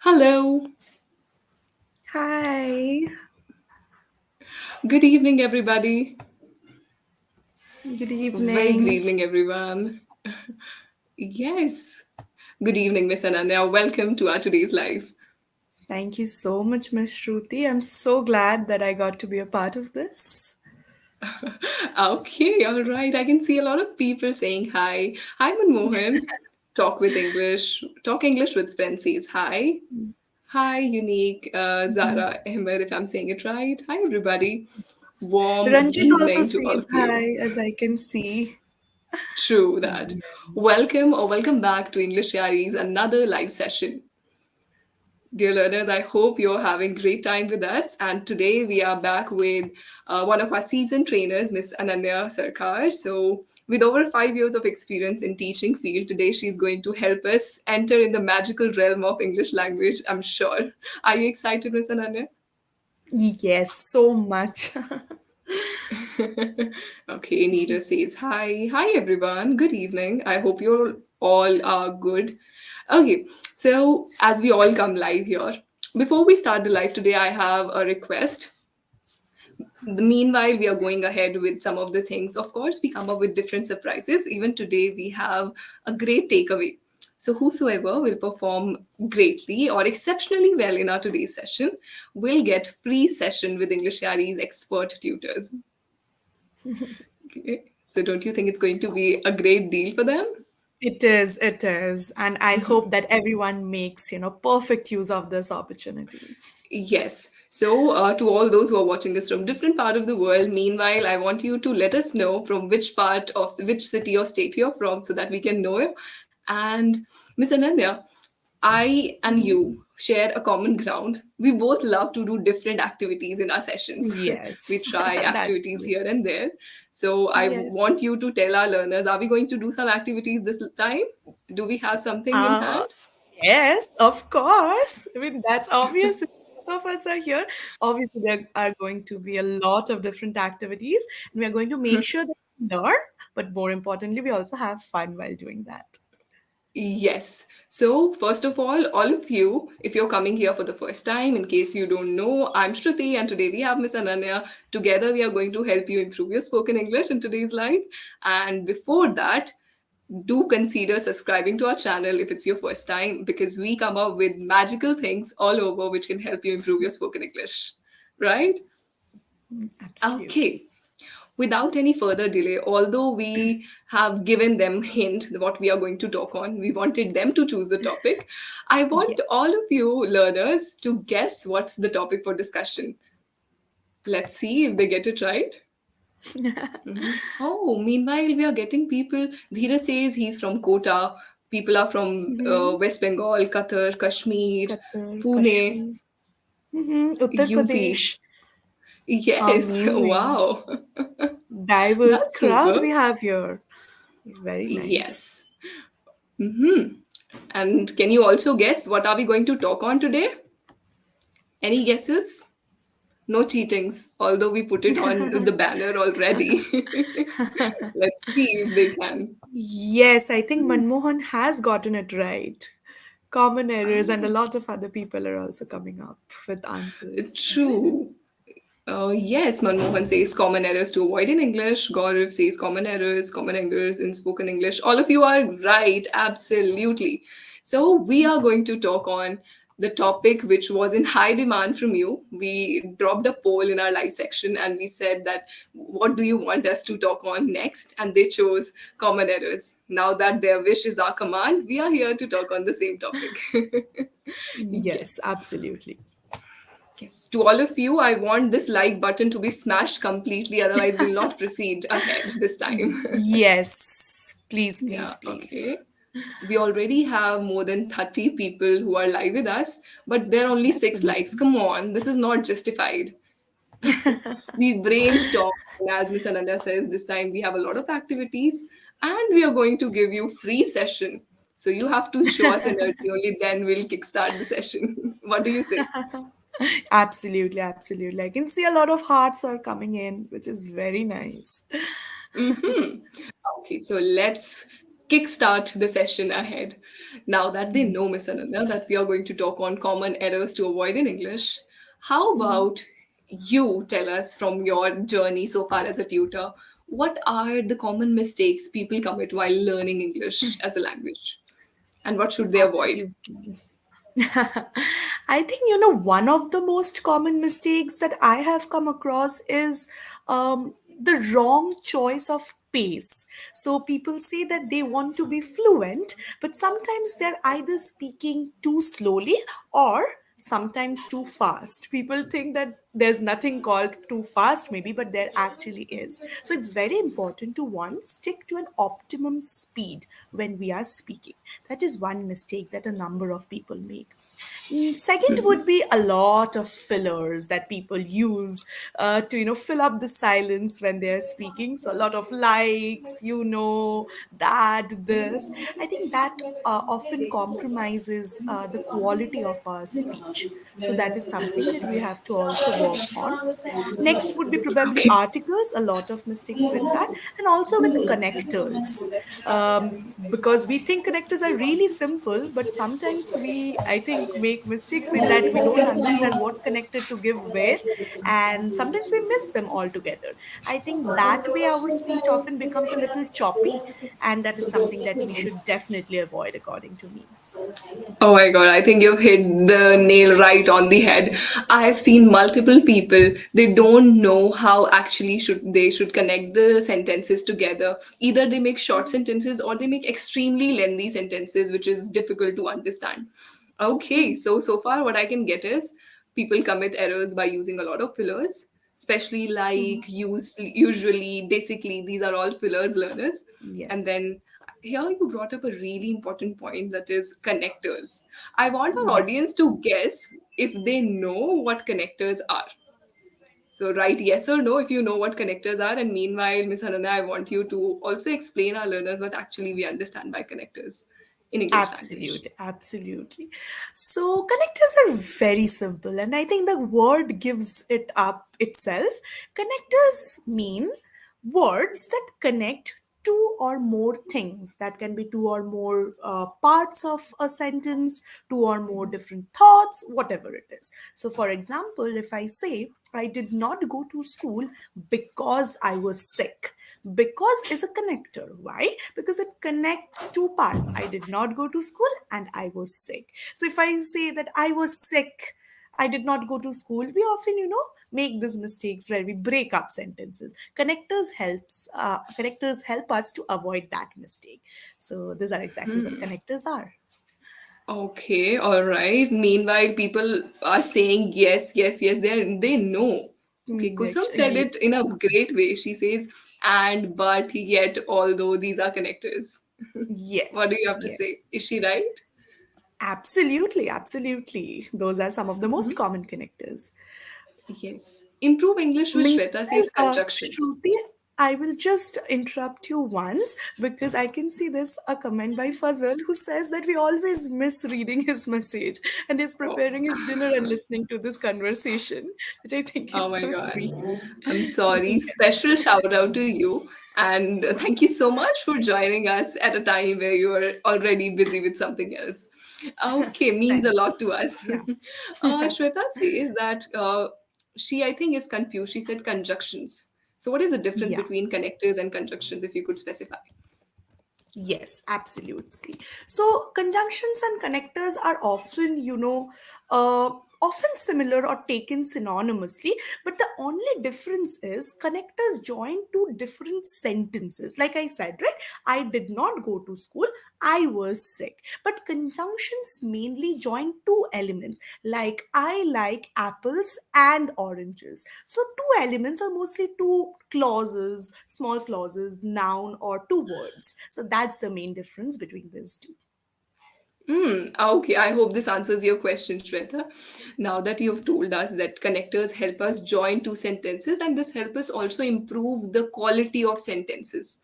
Hello. Hi, Good evening, everybody. good Very good evening. evening, everyone. Yes. Good evening, Miss Ananya. Welcome to our today's live. Thank you so much, Miss Shruti. I'm so glad that I got to be a part of this. Okay, all right. I can see a lot of people saying hi. Hi, Manmohan. Talk with English. Talk English with friends says hi. Hi, Unique. Zara Ahmed, if I'm saying it right. Hi, everybody. Warm Ranjit also evening to all says of you. hi, as I can see. True that. Yes. Welcome or welcome back to English Yaari's another live session. Dear learners, I hope you're having great time with us. And today we are back with one of our seasoned trainers, Miss Ananya Sarkar. So, with over 5 years of experience in teaching field, today she's going to help us enter in the magical realm of English language. I'm sure. Are you excited, Miss Ananya? Yes, so much. Okay, Nita says hi. Hi, everyone. Good evening. I hope you're all are good. Okay, so as we all come live here, before we start the live today, I have a request. Meanwhile, we are going ahead with some of the things. Of course, we come up with different surprises. Even today, we have a great takeaway. So, whosoever will perform greatly or exceptionally well in our today's session will get free session with English Yaari's expert tutors. Okay. So, don't you think it's going to be a great deal for them? It is. And I hope that everyone makes, perfect use of this opportunity. Yes. So, to all those who are watching us from different part of the world, meanwhile, I want you to let us know from which part of which city or state you're from, so that we can know. And Miss Ananya, I and Mhm. you share a common ground. We both love to do different activities in our sessions. We Yes, try that's activities true. here and there. So, I Yes. want you to tell our learners: are we going to do some activities this time? Do we have something in Uh, hand? yes, of course. I mean, that's obvious. Both of us are here. Obviously, there are going to be a lot of different activities, and we are going to make sure that we learn, but more importantly, we also have fun while doing that. Yes. So, first of all of you, if you're coming here for the first time, in case you don't know, I'm Shruti, and today we have Miss Ananya. Together, we are going to help you improve your spoken English in today's life. And before that, do consider subscribing to our channel if it's your first time, because we come up with magical things all over which can help you improve your spoken English. Right? Absolutely. Okay. Without any further delay, although we have given them hint what we are going to talk on, we wanted them to choose the topic. I want all Yes. of you learners to guess what's the topic for discussion. Let's see if they get it right. Mhm. Oh, meanwhile, we are getting people. Dhira says he's from Kota. People are from Mm-hmm. West Bengal, Qatar, Kashmir, Qatar, Pune, Kashmir, Uttar UP. Pradesh. Yes, Amazing. wow. Diverse That's crowd super. we have here. Very nice. Yes. Hmm. And can you also guess what are we going to talk on today? Any guesses? No cheatings, although we put it on the banner already. Let's see if they can. Yes, I think Manmohan has gotten it right. Common errors, and a lot of other people are also coming up with answers. True. Yes, Manmohan says common errors to avoid in English. Gaurav says common errors in spoken English. All of you are right, absolutely. So, we are going to talk on the topic which was in high demand from you. We dropped a poll in our live section and we said that what do you want us to talk on next? And they chose common errors. Now that their wish is our command, we are here to talk on the same topic. Yes, Yes. absolutely. Yes, to all of you, I want this like button to be smashed completely, otherwise, we'll not proceed ahead this time. Yes, please, please, Yeah, please. okay. We already have more than 30 people who are live with us, but there are only That's 6 likes. amazing. Come on, this is not justified. We brainstorm, and as Miss Ananda says, this time we have a lot of activities, and we are going to give you free session. So you have to show us energy, only then we'll kickstart the session. What do you say? Absolutely, absolutely. I can see a lot of hearts are coming in, which is very nice. Okay, so let's kickstart the session ahead. Now that they know, Miss Ananya, that we are going to talk on common errors to avoid in English, how Mhm. about you tell us from your journey so far as a tutor, what are the common mistakes people commit while learning English as a language? And what should they avoid? Absolutely. I think, one of the most common mistakes that I have come across is the wrong choice of pace. So people say that they want to be fluent, but sometimes they're either speaking too slowly or sometimes too fast. People think that there's nothing called too fast, maybe, but there actually is. So it's very important to one, stick to an optimum speed when we are speaking. That is one mistake that a number of people make. Second would be a lot of fillers that people use to fill up the silence when they're speaking. So a lot of likes, that, this. I think that often compromises the quality of our speech. So that is something that we have to also work on. Next would be probably Okay. articles, a lot of mistakes with that, and also with connectors. Because we think connectors are really simple, but sometimes we, I think, make mistakes with that. We don't understand what connector to give where, and sometimes we miss them altogether. I think that way our speech often becomes a little choppy, and that is something that we should definitely avoid, according to me. Oh my god, I think you've hit the nail right on the head. I have seen multiple people, they don't know how actually should connect the sentences together. Either they make short sentences or they make extremely lengthy sentences which is difficult to understand. Okay, so far what I can get is people commit errors by using a lot of fillers, especially like used usually, basically these are all fillers learners. And Yes. then here you brought up a really important point, that is connectors. I want our Yeah. audience to guess if they know what connectors are. So write yes or no if you know what connectors are. And meanwhile, Miss Hanana, I want you to also explain our learners what actually we understand by connectors in English language. Absolutely, absolutely. So connectors are very simple, and I think the word gives it up itself. Connectors mean words that connect two or more things. That can be two or more parts of a sentence, two or more different thoughts, whatever it is. So, for example, if I say, I did not go to school because I was sick. Because is a connector. Why? Because it connects two parts. I did not go to school and I was sick. So if I say that I was sick, I did not go to school, we often, make these mistakes where we break up sentences. Connectors help us to avoid that mistake. So these are exactly what connectors are. Okay, all right. Meanwhile, people are saying yes, yes, yes. They know. Okay, Kusum said Yes, it in a great way. She says, and, but, yet, although these are connectors. What do you yes, have to say? yes. Is she right? Absolutely, absolutely. Those are some of the most Mhm. common connectors. Yes. Improve English with Meanwhile, Shweta says conjunctions. Shruti, I will just interrupt you once because I can see this a comment by Fazal who says that we always miss reading his message and is Oh, preparing his dinner and listening to this conversation, which I think oh is my so God. sweet. I'm sorry. Special shout out to you. And thank you so much for joining us at a time where you are already busy with something else. Okay, means a Thank you. lot to us. Yeah. Shweta says that she, I think, is confused. She said conjunctions. So, what is the difference Yeah. between connectors and conjunctions, if you could specify? Yes, absolutely. So conjunctions and connectors are often, uh, often similar or taken synonymously, but the only difference is connectors join two different sentences. Like I said, right? I did not go to school, I was sick. But conjunctions mainly join two elements, like I like apples and oranges. So two elements are mostly two clauses, small clauses, noun or two words. So that's the main difference between these two. Okay, I hope this answers your question, Shweta. Now that you've told us that connectors help us join two sentences, and this help us also improve the quality of sentences.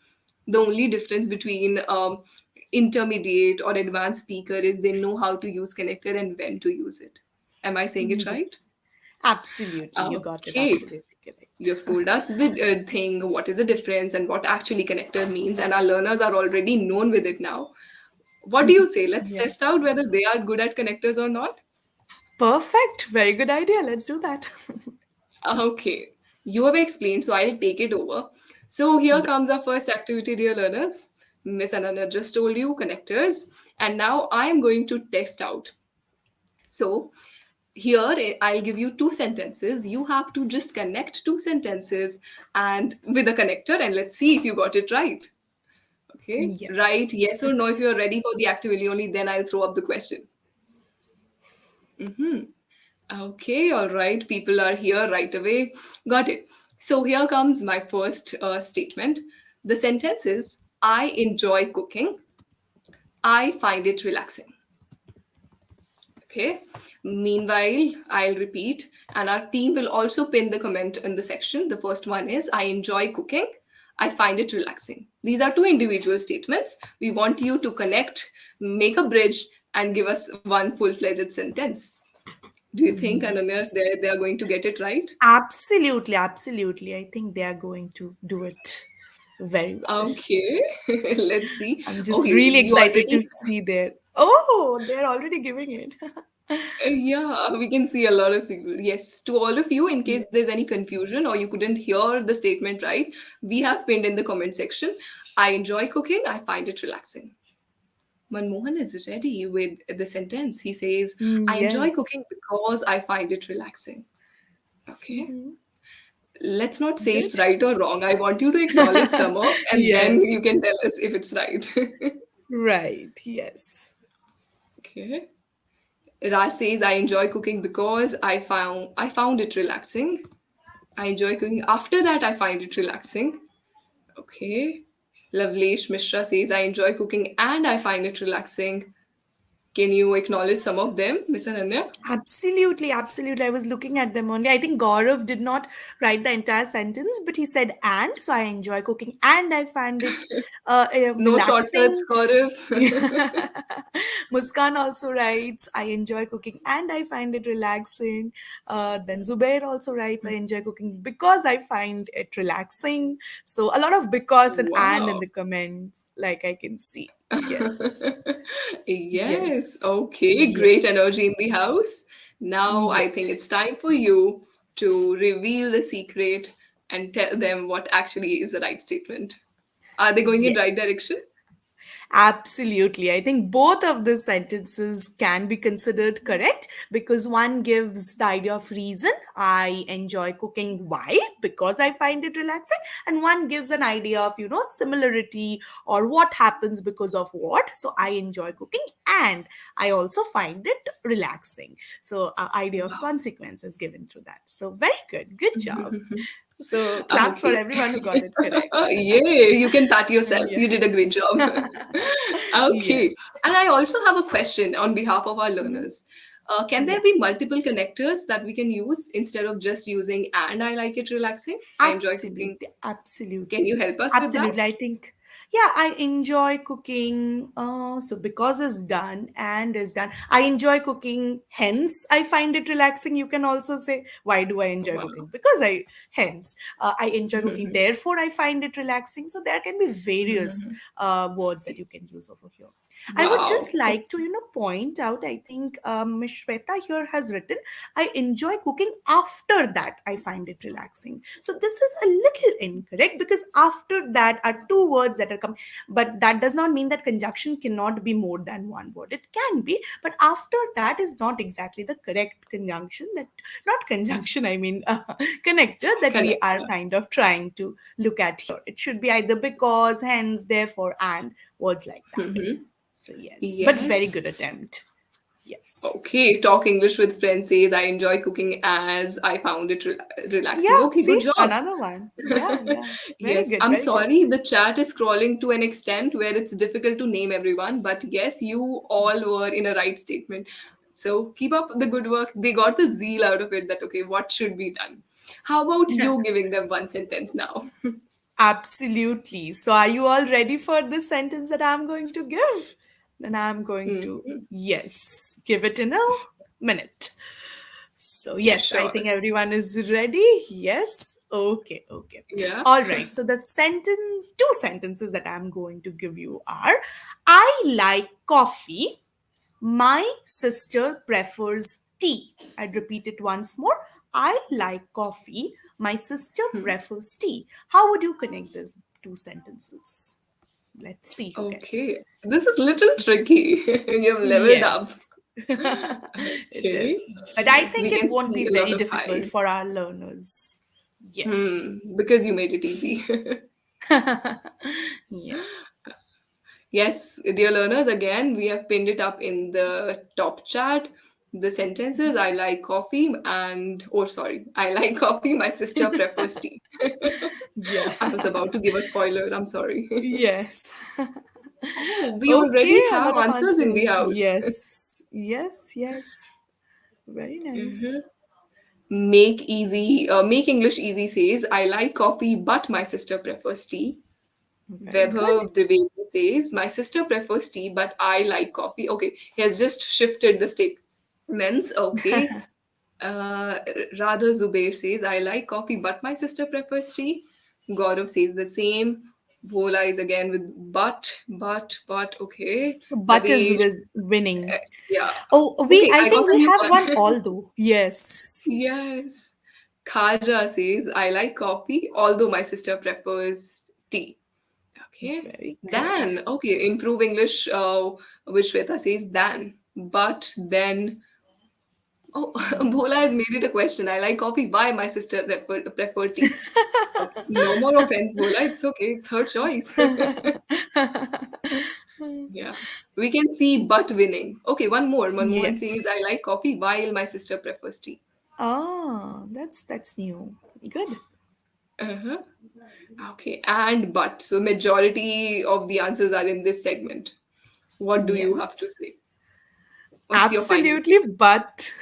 The only difference between intermediate or advanced speaker is they know how to use connector and when to use it. Am I saying it right? Yes, absolutely. You got it Okay. absolutely correct. You've told us the thing, what is the difference and what actually connector means, and our learners are already known with it now. What do you say? Let's Yeah. test out whether they are good at connectors or not. Perfect. Very good idea. Let's do that. Okay, you have explained, so I'll take it over. So here Yeah. comes our first activity, dear learners. Miss Ananya just told you connectors, and now I'm going to test out. So here I'll give you two sentences. You have to just connect two sentences and with a connector, and let's see if you got it right. Okay, right? Yes. Yes or no? If you're ready for the activity, only then I'll throw up the question. Okay, all right. People are here right away. Got it. So here comes my first statement. The sentence is I enjoy cooking. I find it relaxing. Okay. Meanwhile, I'll repeat, and our team will also pin the comment in the section. The first one is I enjoy cooking. I find it relaxing. These are two individual statements. We want you to connect, make a bridge, and give us one full fledged sentence. Do you think, Ananya, Yes. they are going to get it right? Absolutely. Absolutely. I think they are going to do it very well. Okay, let's see. I'm just Okay, really you excited already, to see their. Oh, they're already giving it. yeah, we can see a lot of signal. Yes, to all of you, in case there's Yes. any confusion or you couldn't hear the statement right, we have pinned in the comment section. I enjoy cooking, I find it relaxing. Manmohan is ready with the sentence. He says, I enjoy Yes. cooking because I find it relaxing. Okay, Mhm. let's not say it's Good. right or wrong. I want you to acknowledge some of, and then Yes. you can tell us if it's right. Right. Yes. Okay. Raj says, I enjoy cooking because I found it relaxing. I enjoy cooking. After that, I find it relaxing. Okay. Lavlesh Mishra says, I enjoy cooking and I find it relaxing. Can you acknowledge some of them, Miss Ananya? Absolutely, absolutely. I was looking at them only. I think Gaurav did not write the entire sentence, but he said and. So I enjoy cooking and I find it No shortcuts, relaxing. Gaurav. Muskan also writes, I enjoy cooking and I find it relaxing. Then Zubair also writes, I enjoy cooking because I find it relaxing. So a lot of because and in Wow. the comments, like I can see. Yes. Yes. Yes. Okay. Great Yes. energy in the house. Now I think Yes. it's time for you to reveal the secret and tell them what actually is the right statement. Are they going in right Yes. direction? Absolutely. I think both of the sentences can be considered correct because one gives the idea of reason. I enjoy cooking. Why? Because I find it relaxing. And one gives an idea of, similarity or what happens because of what. So I enjoy cooking and I also find it relaxing. So, idea of Wow. consequence is given through that. So, very good. Good job. So, claps for Okay. everyone who got it correct. Yay, you can pat yourself. Yeah. You did a great job. Okay. Yes. And I also have a question on behalf of our Mhm. learners. Can there Yeah. be multiple connectors that we can use instead of just using and I like it relaxing? I enjoy cooking. Absolutely, Can you absolutely, help us with that? absolutely. I think, yeah, I enjoy cooking. So because it's done and is done, I enjoy cooking. Hence, I find it relaxing. You can also say, why do I enjoy Wow. cooking? Because hence, I enjoy cooking. Therefore, I find it relaxing. So there can be various words that you can use over here. I would just Wow. like to, point out. I think Ms. Shweta here has written, I enjoy cooking. After that, I find it relaxing. So this is a little incorrect because after that are two words that are coming. But that does not mean that conjunction cannot be more than one word. It can be, but after that is not exactly the correct conjunction. That not conjunction. I mean connector that we are Connector. kind of trying to look at here. It should be either because, hence, therefore, and words like that. So yes, but very Yes. good attempt. Yes. Okay, talk English with friends says I enjoy cooking as I found it relaxing. Yeah, Okay, good see, job. another one. Yeah, yeah. Very Yes, good, I'm very good. sorry, the chat is scrolling to an extent where it's difficult to name everyone, but yes, you all were in a right statement. So keep up the good work. They got the zeal out of it that, okay, what should be done? How about you giving them one sentence now? Absolutely. So, are you all ready for this sentence that I'm going to give? Then I'm going to, Hmm. yes, give it in a minute. So, yes, I Sure. think everyone is ready. Yes. Okay. Okay. Yeah. All right. So, the two sentences that I'm going to give you are: I like coffee. My sister prefers tea. I'd repeat it once more. I like coffee. My sister prefers tea. How would you connect these two sentences? Let's see who gets it. Okay. This is little tricky. You have leveled up. Yes, it Okay. is. But I We think it can won't see be a lot very of difficult highs. for our learners. Yes. Because you made it easy. Yeah. Yes, dear learners, again, we have pinned it up in the top chat. The sentences I like coffee and, oh, sorry, I like coffee, my sister prefers tea. Yeah. I was about to give a spoiler, I'm sorry. Yes. Oh, we Okay, already a have lot of answers in the answers. house. Yes. Yes, yes. Very nice. Make English easy says, I like coffee, but my sister prefers tea. Very good. Vaibhav Trivedi says, my sister prefers tea, but I like coffee. Okay, he has just shifted the statements. Okay. Uh, Radha Zubair says, I like coffee, but my sister prefers tea. Gaurav says the same. Vola is again with but. Okay. So butt is Navesh, winning. yeah. Oh, Okay, I I got think a we new have one one. although. Yes. Yes. Khaja says, I like coffee, although my sister prefers tea. Okay. Very good. Dan. Okay, improve English, which Shweta says Dan. But then, oh, Bhola has made it a question. I like coffee. Why my sister prefer tea? Okay, no more offense, Bhola. It's okay. It's her choice. Yeah. We can see but winning. Okay, one more. Manmohan says, I Yes. like coffee while my sister prefers tea. Ah, that's new. Good. Uh-huh. Okay, and but. So majority of the answers are in this segment. What do you have to say? Yes. What's your final Absolutely, take? but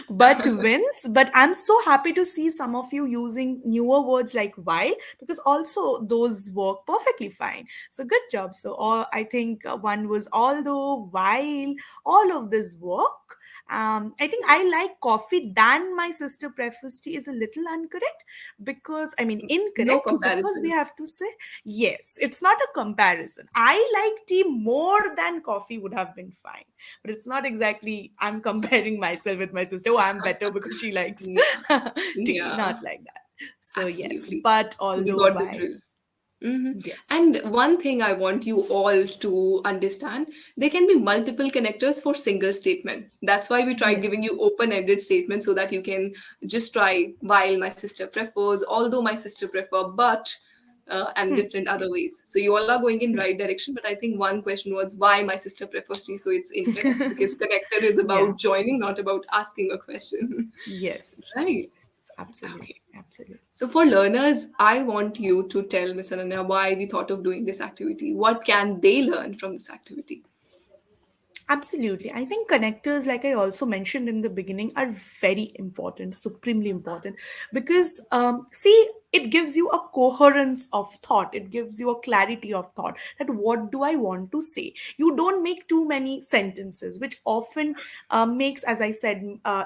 wins. But I'm so happy to see some of you using newer words like while, because also those work perfectly fine. So good job. So all I think one was although, while, all of this work. I think I like coffee than my sister prefers tea is a little incorrect, because I mean No incorrect, because we comparison. have to say yes. It's not a comparison. I like tea more than coffee would have been fine, but it's not exactly I'm comparing myself with my sister. Oh, I'm better because she likes Yeah, tea. yeah, Not like that. So yes, absolutely. but So we although got the while, drill. Hmm. yes, And one thing I want you all to understand, there can be multiple connectors for single statement. That's why we tried giving yes, you open-ended statements so that you can just try while my sister prefers, although my sister prefer, but and different other ways. So you all are going in right direction, but I think one question was why my sister prefers tea, so it's incorrect because connector is yeah, about joining, not about asking a question. yes, Right. yes, absolutely, Okay. absolutely. So for learners, I want you to tell Miss Ananya why we thought of doing this activity. What can they learn from this activity? Absolutely. I think connectors, like I also mentioned in the beginning, are very important, supremely important, because see, it gives you a coherence of thought, it gives you a clarity of thought that what do I want to say. You don't make too many sentences, which often makes, as I said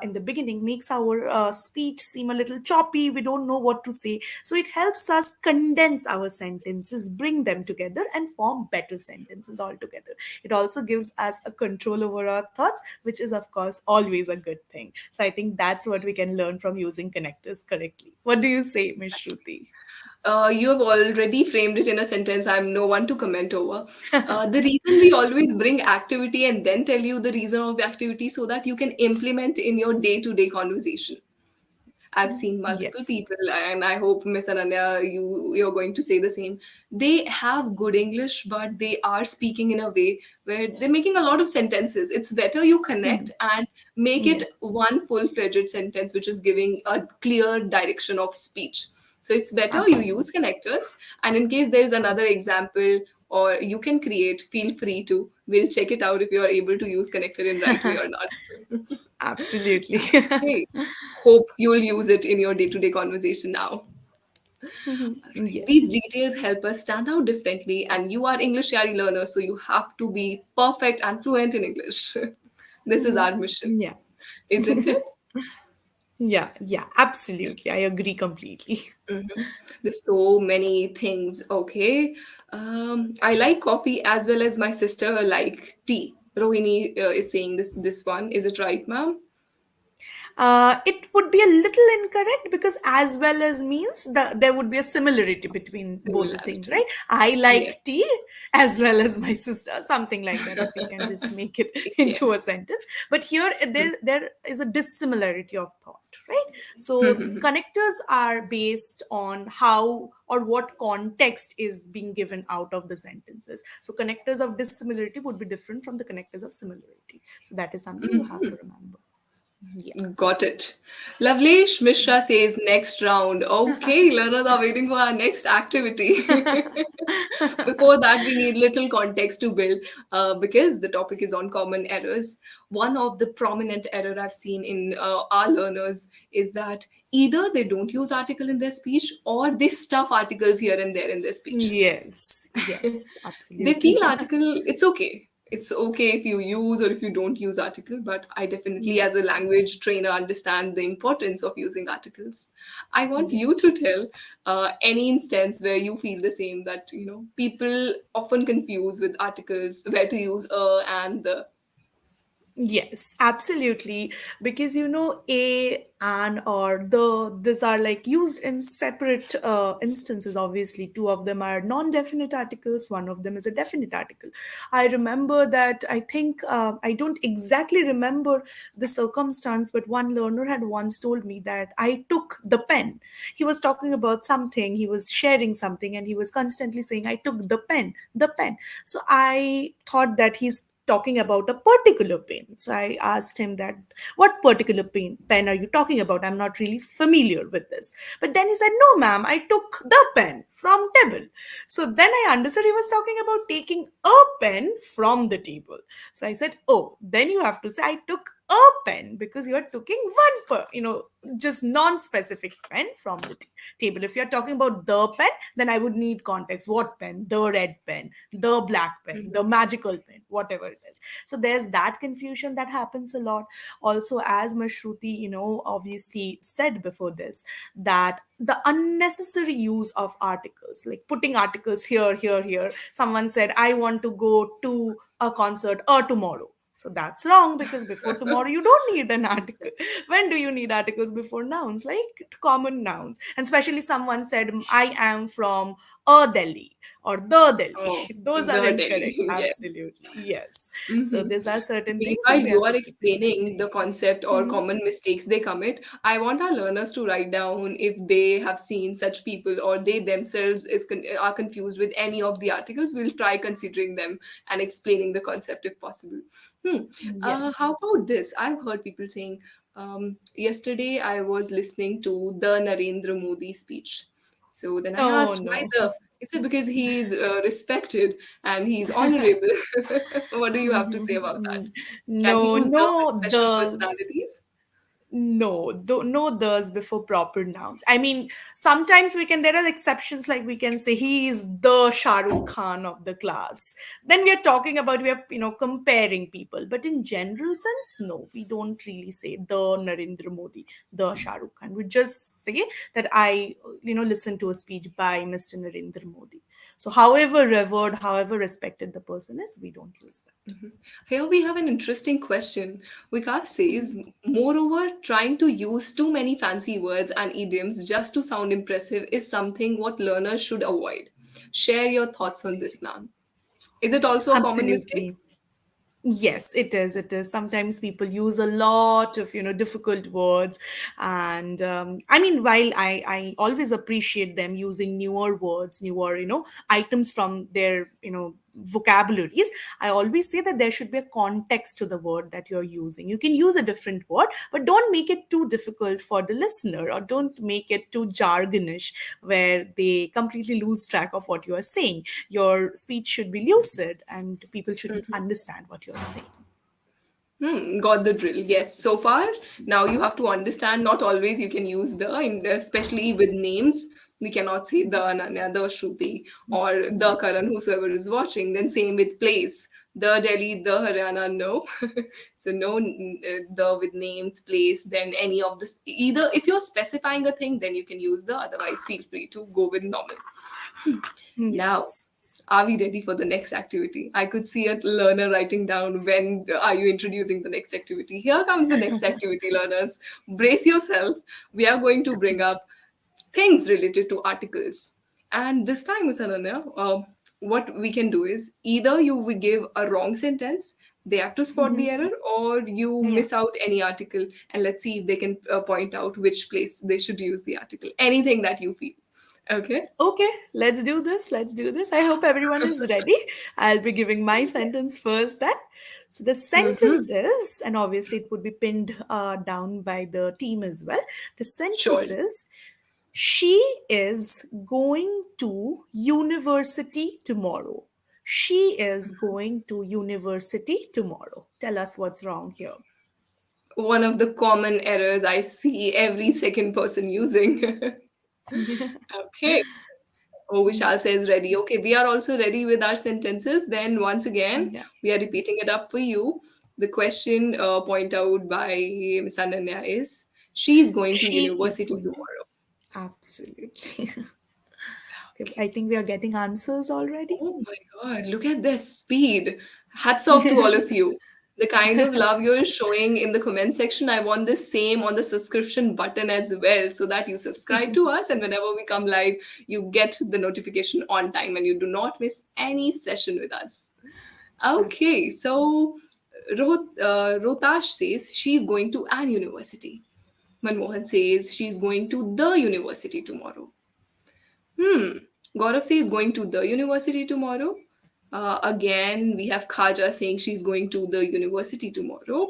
in the beginning, makes our speech seem a little choppy. We don't know what to say. So it helps us condense our sentences, bring them together, and form better sentences altogether. It also gives us a control over our thoughts, which is, of course, always a good thing. So I think that's what we can learn from using connectors correctly. What do you say, Miss Shruti? You have already framed it in a sentence. I'm no one to comment over. The reason we always bring activity and then tell you the reason of the activity so that you can implement in your day-to-day conversation. I've seen multiple Yes. people, and I hope Miss Ananya, you're going to say the same. They have good English, but they are speaking in a way where they're making a lot of sentences. It's better you Hmm. connect and make it Yes. one full-fledged sentence, which is giving a clear direction of speech. So it's better you use Absolutely. connectors. And in case there's another example or you can create, feel free to. We'll check it out if you are able to use connector in right way or not. Absolutely. Okay. Hope you'll use it in your day-to-day conversation now. Alright. These Yes. details help us stand out differently, and you are English Yari learners, so you have to be perfect and fluent in English. This is our mission, Yeah. isn't it? Yeah, yeah, absolutely. I agree completely. Mhm. There's so many things. Okay. I like coffee as well as my sister like tea. Rohini is saying this one. Is it right, ma'am? It would be a little incorrect because as well as means there would be a similarity between both the things, Similarity. right? I Yes. like tea as well as my sister, something like that, if we can just make it into Yes. a sentence. But here there is a dissimilarity of thought, right? So connectors are based on how or what context is being given out of the sentences. So connectors of dissimilarity would be different from the connectors of similarity. So that is something you have to remember. Yeah. Got it. Lovely. Mishra says next round. Okay, learners are waiting for our next activity. Before that, we need little context to build because the topic is on common errors. One of the prominent error I've seen in our learners is that either they don't use article in their speech or they stuff articles here and there in their speech. Yes, yes, They feel absolutely. article, it's okay if you use or if you don't use article, but I definitely Yeah, as a language trainer understand the importance of using articles. I want you to yes. tell any instance where you feel the same, that people often confuse with articles where to use and the. Yes, absolutely. Because a, an, or the, these are like used in separate instances. Obviously, two of them are non-definite articles. One of them is a definite article. I remember that. I think I don't exactly remember the circumstance, but one learner had once told me that I took the pen. He was talking about something. He was sharing something, and he was constantly saying, "I took the pen, the pen." So I thought that he's talking about a particular pen. So I asked him that, what particular pen are you talking about? I'm not really familiar with this. But then he said, no, ma'am, I took the pen from table. So then I understood he was talking about taking a pen from the table. So I said, oh, then you have to say, I took a pen because you are taking one just non-specific pen from the table. If you're talking about the pen, then I would need context. What pen? The red pen, the black pen, the magical pen, whatever it is. So there's that confusion that happens a lot. Also, as Mashruti, obviously said before this, that the unnecessary use of articles, like putting articles here, here, here. Someone said, I want to go to a concert tomorrow. So that's wrong because before tomorrow you don't need an article. When do you need articles before nouns? Like common nouns. And especially someone said, I am from a Delhi or the Delhi. Oh, Those are the Delhi. incorrect. Yes. Absolutely. Yes. So Hmm. these are certain things that Meanwhile, we you have to are keep in explaining mind. the concept or Hmm. common mistakes they commit. I want our learners to write down if they have seen such people or they themselves are confused with any of the articles. We'll try considering them and explaining the concept if possible. Hmm. Yes. How about this? I've heard people saying, yesterday I was listening to the Narendra Modi speech. So then I Oh asked why no. the. He said because he's respected and he's honorable. What do you have to say about that? Can he No, use the with no, special the personalities? no there's before proper nouns. I mean, sometimes we can, there are exceptions, like we can say he is the Shah Rukh Khan of the class. Then we are talking about, we are comparing people. But in general sense, no, we don't really say the Narendra Modi, the Shah Rukh Khan. We just say that I listen to a speech by Mr. Narendra Modi. So however revered, however respected the person is, we don't use that. Here we have an interesting question. Vikas says, moreover, trying to use too many fancy words and idioms just to sound impressive is something what learners should avoid. Share your thoughts on this, ma'am. Is it also a common mistake? Absolutely. Yes, it is. It is. Sometimes people use a lot of difficult words, and I mean, while I always appreciate them using newer words, newer items from their vocabularies. I always say that there should be a context to the word that you're using. You can use a different word, but don't make it too difficult for the listener, or don't make it too jargonish where they completely lose track of what you are saying. Your speech should be lucid and people should understand what you're saying. Got the drill. Yes, so far. Now you have to understand, not always you can use the, especially with names. We cannot say the Ananya, the Shruti, or the Karan, whosoever is watching. Then same with place. The Delhi, the Haryana, no. So no the with names, place, then any of this. Either if you're specifying a thing, then you can use the. Otherwise, feel free to go with normal. Now, Yes. are we ready for the next activity? I could see a learner writing down when are you introducing the next activity. Here comes the next activity, learners. Brace yourself. We are going to bring up things related to articles. And this time, Ms. Ananya, what we can do is either you will give a wrong sentence, they have to spot the Mhm. error, or you Yeah. miss out any article, and let's see if they can point out which place they should use the article. Anything that you feel. Okay? Okay, let's do this. Let's do this. I hope everyone is ready. I'll be giving my sentence first then. So the Mm-hmm. sentence is, and obviously it would be pinned down by the team as well. The Sure. sentence is, she is going to university tomorrow. She is going to university tomorrow. Tell us what's wrong here. One of the common errors I see every second person using. Okay. Oh, Vishal says ready. Okay, we are also ready with our sentences. Then once again, Yeah. we are repeating it up for you. The question point out by Miss Ananya is she is going to She is university going to. tomorrow. Absolutely. Okay, I Okay. think we are getting answers already. Oh my God, look at this speed. Hats off to all of you. The kind of love you're showing in the comment section, I want the same on the subscription button as well, so that you subscribe to us and whenever we come live, you get the notification on time and you do not miss any session with us. Okay, Absolutely. so Rotash says she's going to an university. Manmohan says she's going to the university tomorrow. Hmm. Gaurav says going to the university tomorrow. Again, we have Khaja saying she's going to the university tomorrow.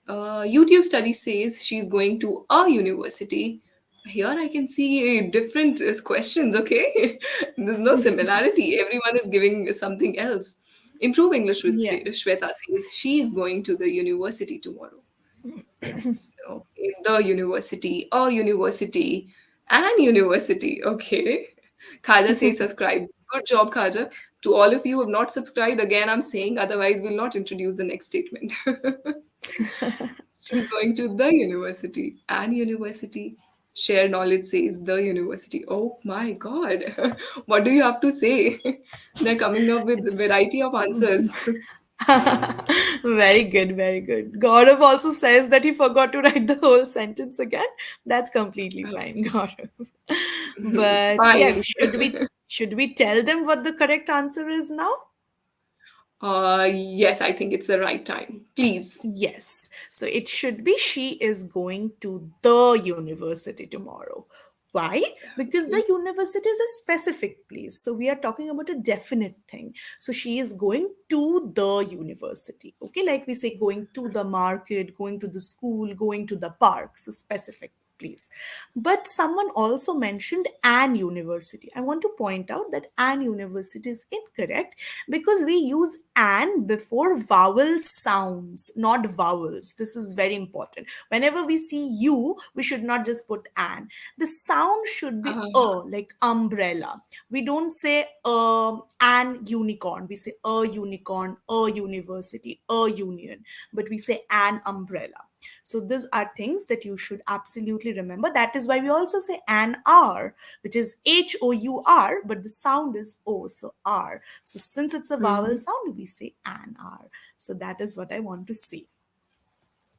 YouTube study says she's going to a university. Here I can see different questions, okay? There's no similarity. Everyone is giving something else. Improve English with Yeah. Shweta says she is going to the university tomorrow. Okay, the university, a university, an university. Okay. Khaja says subscribe. Good job, Khaja. To all of you who have not subscribed, again, I'm saying, otherwise, we'll not introduce the next statement. She's going to the university. An university. Share knowledge says the university. Oh my God. What do you have to say? They're coming up with It's variety of answers. very good, very good. Gaurav also says that he forgot to write the whole sentence again. That's completely fine, Gaurav. But Fine. yes, should we tell them what the correct answer is now? Yes, I think it's the right time. Please. Yes. So it should be she is going to the university tomorrow. Why? Because the Okay. university is a specific place. So we are talking about a definite thing. So she is going to the university. Okay. Like we say, going to the market, going to the school, going to the park. So specific place. But someone also mentioned an university. I want to point out that an university is incorrect because we use an before vowel sounds, not vowels. This is very important. Whenever we see you, we should not just put an. The sound should be Uh, like umbrella. We don't say an unicorn. We say a unicorn, a university, a union, but we say an umbrella. So these are things that you should absolutely remember. That is why we also say an R, which is HOUR, but the sound is O, so R. So since it's a vowel mhm. sound, we say an R. So that is what I want to say.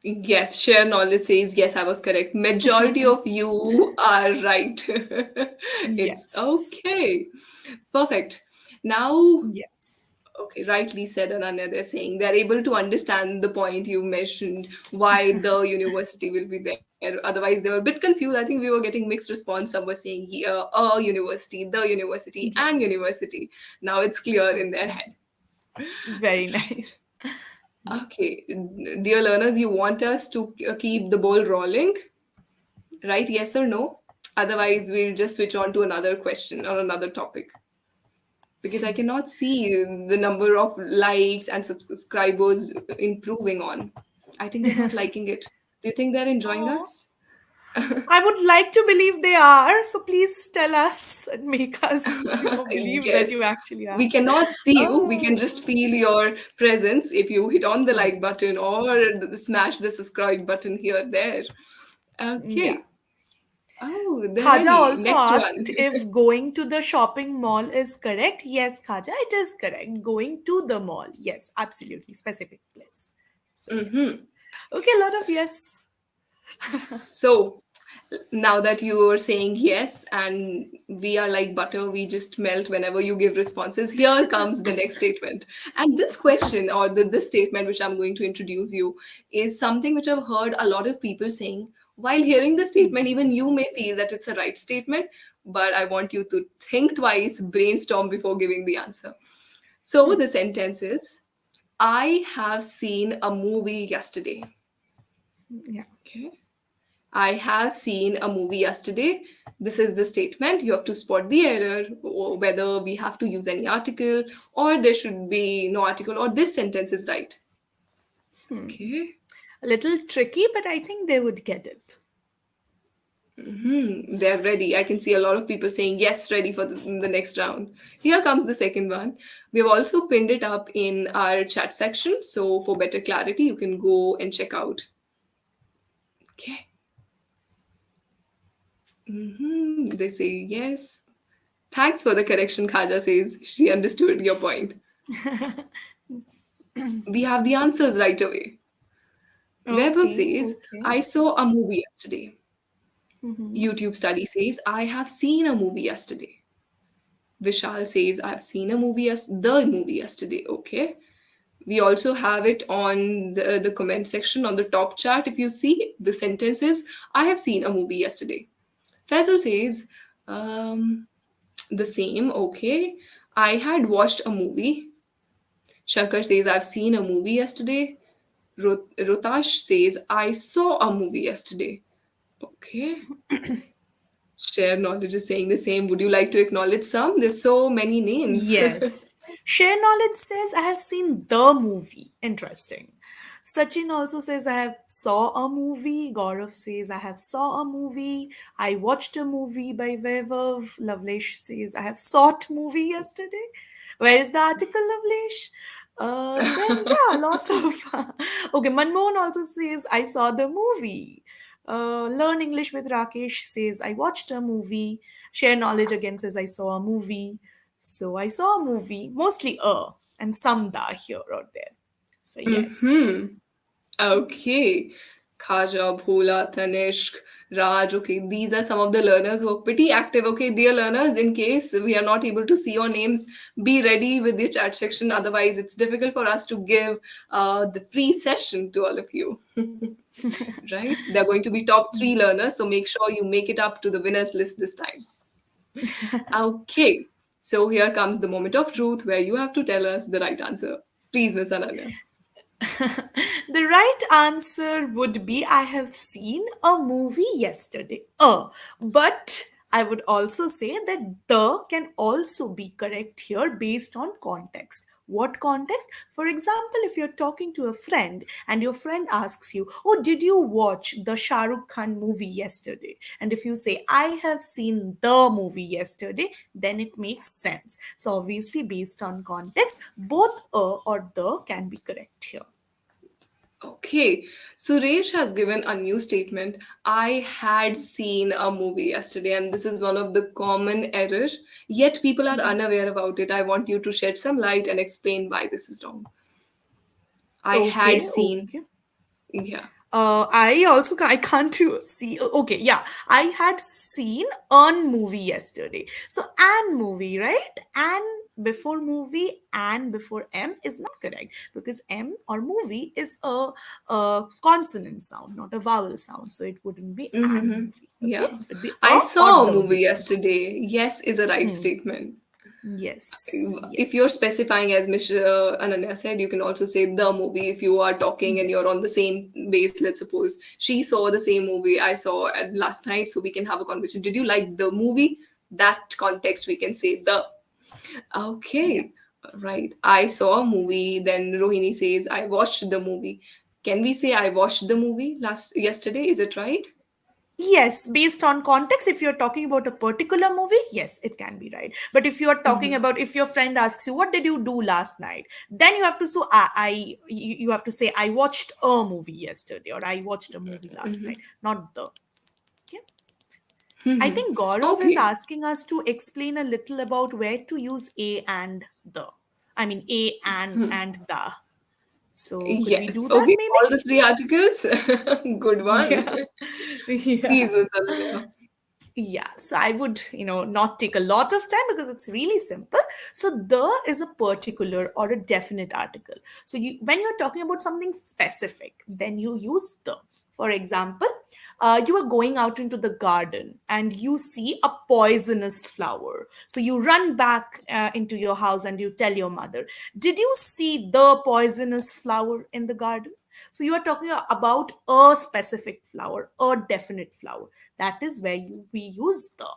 Yes, share knowledge says yes, I was correct. Majority of you are right. It's Yes. okay. Perfect. Now, Yes. okay, rightly said, Ananya. They're saying they're able to understand the point you mentioned, why the university will be there. Otherwise, they were a bit confused. I think we were getting mixed response. Some were saying a university, the university, and Yes. university. Now it's clear in their Absolutely. head. Very nice. Yeah. Okay, dear learners, you want us to keep the ball rolling, right? Yes or no? Otherwise, we'll just switch on to another question or another topic because I cannot see the number of likes and subscribers improving on. I think they're not liking it. Do you think they're enjoying Oh, us? I would like to believe they are. So please tell us and make us, believe that you Yes. actually We are. cannot see you. We can just Oh, feel your presence if you hit on the like yes. button or smash the subscribe button here, there. Yeah. Okay. Oh, they're Khaja ready. also Next one. asked if going to the shopping mall is correct. Yes, Khaja, it is correct. Going to the mall. Yes, absolutely. Specific place. So, yes. Hmm. Okay, a lot of yes. So, now that you are saying yes and we are like butter, we just melt whenever you give responses, here comes the next statement. And this question, or this statement which I'm going to introduce you, is something which I've heard a lot of people saying. While hearing the statement, even you may feel that it's a right statement, but I want you to think twice, brainstorm before giving the answer. So the sentence is, I have seen a movie yesterday. Yeah. Okay. I have seen a movie yesterday. This is the statement. You have to spot the error, or whether we have to use any article, or there should be no article, or this sentence is right. Okay. A little tricky, but I think they would get it. They're ready. I can see a lot of people saying yes, ready for the next round. Here comes the second one. We have also pinned it up in our chat section. So, for better clarity, you can go and check out. Okay. They say yes. Thanks for the correction, Khaja says. She understood your point. We have the answers right away. Webhook Okay, says, okay. I saw a movie yesterday. Mm-hmm. YouTube study says, I have seen a movie yesterday. Vishal says, I've seen the movie yesterday. Okay. We also have it on the comment section on the top chart. If you see the sentences, I have seen a movie yesterday. Faisal says, um, the same. Okay. I had watched a movie. Shankar says, I've seen a movie yesterday. Rotash says, I saw a movie yesterday. Okay. Share knowledge is saying the same. Would you like to acknowledge some? There's so many names. Yes. Share knowledge says I have seen the movie. Interesting. Sachin also says I have saw a movie. Gaurav says I have saw a movie. I watched a movie by Vaibhav. Lavlesh says I have sought movie yesterday. Where is the article, Lavlesh? Then yeah, a lot of okay. Manmohan also says I saw the movie. Learn English with Rakesh says I watched a movie. Share knowledge again says I saw a movie. So I saw a movie, mostly and some da here or there. So yes. Hmm. Okay. Khaja, Bhola, Tanishk, Raj. Okay, these are some of the learners who are pretty active. Okay, dear learners, in case we are not able to see your names, be ready with the chat section. Otherwise, it's difficult for us to give the free session to all of you. Right? They're going to be top three learners, so make sure you make it up to the winners list this time. Okay, so here comes the moment of truth where you have to tell us the right answer. Please, Miss Ananya. The right answer would be I have seen a movie yesterday. But I would also say that the can also be correct here based on context. What context? For example, if you're talking to a friend and your friend asks you, oh, did you watch the Shah Rukh Khan movie yesterday? And if you say, I have seen the movie yesterday, then it makes sense. So, obviously, based on context, both a or the can be correct here. Okay, Suresh has given a new statement. I had seen a movie yesterday, and this is one of the common errors. Yet people are unaware about it. I want you to shed some light and explain why this is wrong. I had Okay, seen, okay. yeah. I also I can't see. Okay, yeah, I had seen an movie yesterday. So an movie, right? And before movie and before m is not correct because m or movie is a consonant sound, not a vowel sound. So it wouldn't be an Mm-hmm. movie. Okay, Yeah. it would be a I or saw a the movie movie. yesterday. Yes is a right Hmm. statement. Yes. If you're Yes. specifying, as Mr. Ananya said, you can also say the movie. If you are talking and you're on Yes. the same base, let's suppose she saw the same movie I saw at last night, so we can have a conversation. Did you like the movie? That context we can say the. Yeah. Okay, right. I saw a movie. Then Rohini says I watched the movie. Can we say I watched the movie last yesterday? Is it right? Yes, based on context, if you're talking about a particular movie, yes, it can be right. But if you're talking about, if your friend asks you, what did you do last night? Then you have to, so you have to say, I watched a movie yesterday, or I watched a movie last night, not the. Okay. I think Gaurav is Okay. asking us to explain a little about where to use a and the. I mean, a and the. So could we Yes. do that Okay. maybe? All the three articles. Good one. Yeah. Yeah. Please, Vasalya. Yeah, so I would, not take a lot of time because it's really simple. So the is a particular or a definite article. So when you're talking about something specific, then you use the. For example, you are going out into the garden and you see a poisonous flower. So you run back into your house and you tell your mother, "Did you see the poisonous flower in the garden?" So you are talking about a specific flower, a definite flower. That is where we use the.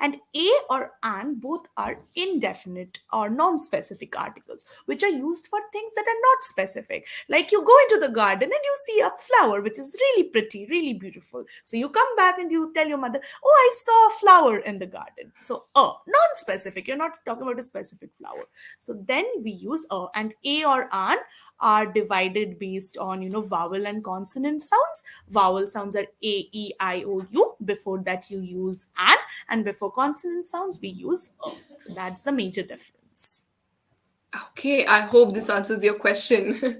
And a or an both are indefinite or non-specific articles, which are used for things that are not specific. Like you go into the garden and you see a flower which is really pretty, really beautiful. So you come back and you tell your mother, "Oh, I saw a flower in the garden." So non-specific. You're not talking about a specific flower. So then we use a, and a or an are divided based on vowel and consonant sounds. Vowel sounds are a, e, I, o, u. Before that you use an, and before consonant sounds we use a. So that's the major difference. Okay, I hope this answers your question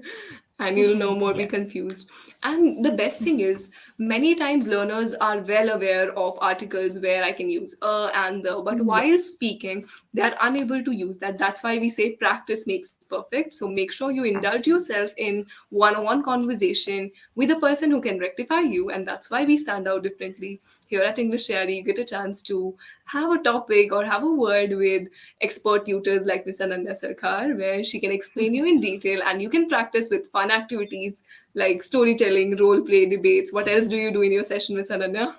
and you'll no more be Yes. confused. And the best thing is, many times learners are well aware of articles where I can use a and the, but while Yes. speaking, they're unable to use that. That's why we say practice makes perfect. So make sure you indulge Absolutely. yourself in one on one conversation with a person who can rectify you, and that's why we stand out differently. Here at English Yaari, you get a chance to have a topic or have a word with expert tutors like Miss Ananya Sarkar, where she can explain you in detail and you can practice with fun activities like storytelling, role play, debates. What else do you do in your session, Miss Ananya?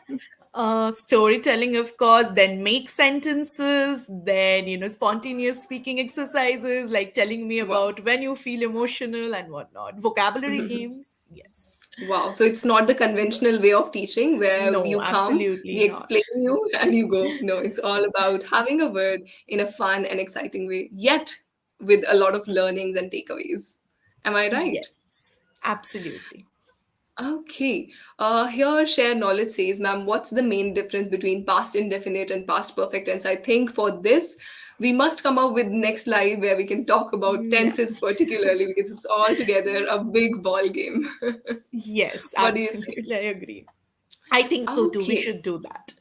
Storytelling, of course, then make sentences, then spontaneous speaking exercises like telling me Wow. about when you feel emotional and whatnot, vocabulary games. Yes. Wow. So it's not the conventional way of teaching where No, you come, absolutely we explain not. you, and you go. No, it's all about having a word in a fun and exciting way, yet with a lot of learnings and takeaways. Am I right? Yes, absolutely. Okay. Here, share knowledge says, ma'am, what's the main difference between past indefinite and past perfect tense? I think for this, we must come up with next live where we can talk about Yeah. tenses particularly because it's all together a big ball game. Yes, What do you say? absolutely. I agree. I think so too. We Okay. should do that.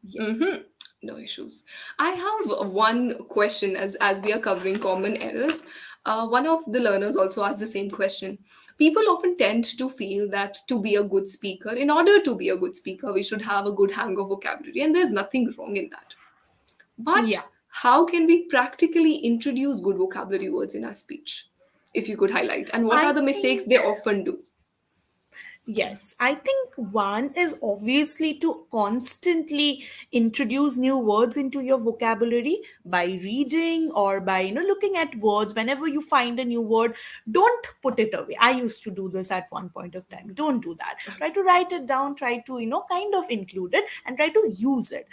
Yes. Mm-hmm. No issues. I have one question as we are covering common errors. One of the learners also asked the same question. People often tend to feel that to be a good speaker, in order to be a good speaker, we should have a good hang of vocabulary, and there's nothing wrong in that. But Yeah. how can we practically introduce good vocabulary words in our speech? If you could highlight, and what I are the mistakes think they often do? Yes, I think one is obviously to constantly introduce new words into your vocabulary by reading or by looking at words. Whenever you find a new word, don't put it away. I used to do this at one point of time. Don't do that. Try to write it down, try to kind of include it and try to use it.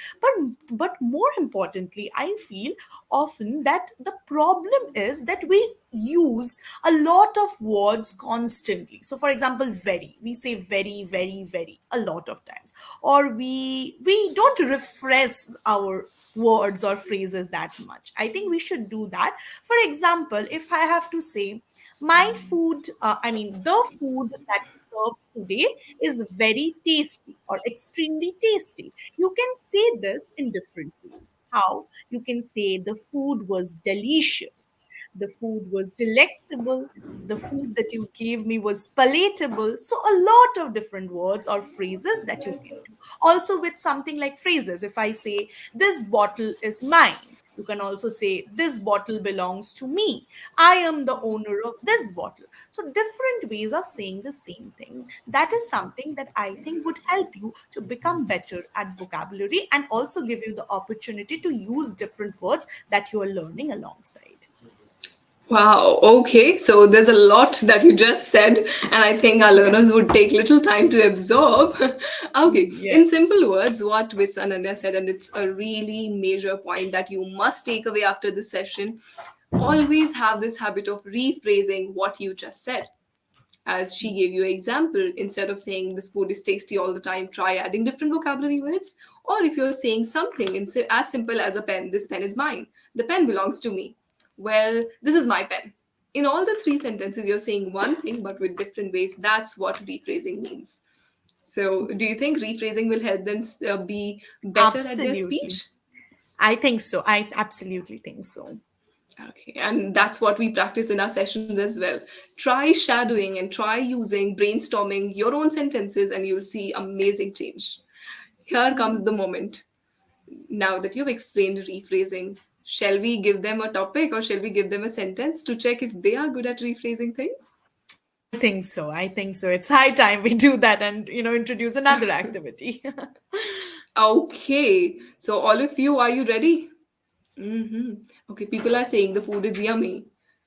But more importantly, I feel often that the problem is that we use a lot of words constantly. So for example, very, we say very, very, very a lot of times, or we don't refresh our words or phrases that much. I think we should do that. For example, if I have to say my food, the food that you served today is very tasty or extremely tasty. You can say this in different ways. How? You can say the food was delicious, the food was delectable, the food that you gave me was palatable. So a lot of different words or phrases that you can do. Also with something like phrases, if I say this bottle is mine, you can also say this bottle belongs to me, I am the owner of this bottle. So different ways of saying the same thing. That is something that I think would help you to become better at vocabulary and also give you the opportunity to use different words that you are learning alongside. Wow, okay. So there's a lot that you just said, and I think our Yeah. learners would take little time to absorb. Okay, in Yes. simple words, what Miss Ananya said, and it's a really major point that you must take away after this session, always have this habit of rephrasing what you just said. As she gave you an example, instead of saying this food is tasty all the time, try adding different vocabulary words. Or if you're saying something as simple as a pen, this pen is mine, the pen belongs to me, well, this is my pen. In all the three sentences you're saying one thing but with different ways. That's what rephrasing means. So do you think rephrasing will help them be better at their Absolutely. speech? I think so. I absolutely think so. Okay, and that's what we practice in our sessions as well. Try shadowing and try using brainstorming your own sentences, and you'll see amazing change. Here comes the moment. Now that you've explained rephrasing, shall we give them a topic or shall we give them a sentence to check if they are good at rephrasing things? I think so. I think so. It's high time we do that and, introduce another activity. Okay, so all of you, are you ready? Mm-hmm. Okay, people are saying the food is yummy.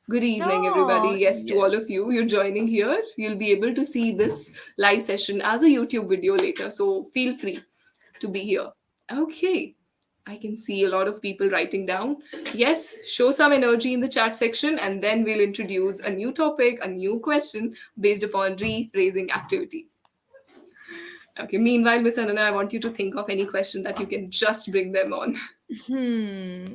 Good evening, everybody. Oh, Yes, to all yes. of you, you're joining here. You'll be able to see this live session as a YouTube video later, so feel free to be here. Okay, I can see a lot of people writing down. Yes, show some energy in the chat section, and then we'll introduce a new topic, a new question based upon rephrasing activity. Okay, meanwhile, Miss Anana, I want you to think of any question that you can just bring them on. Hmm.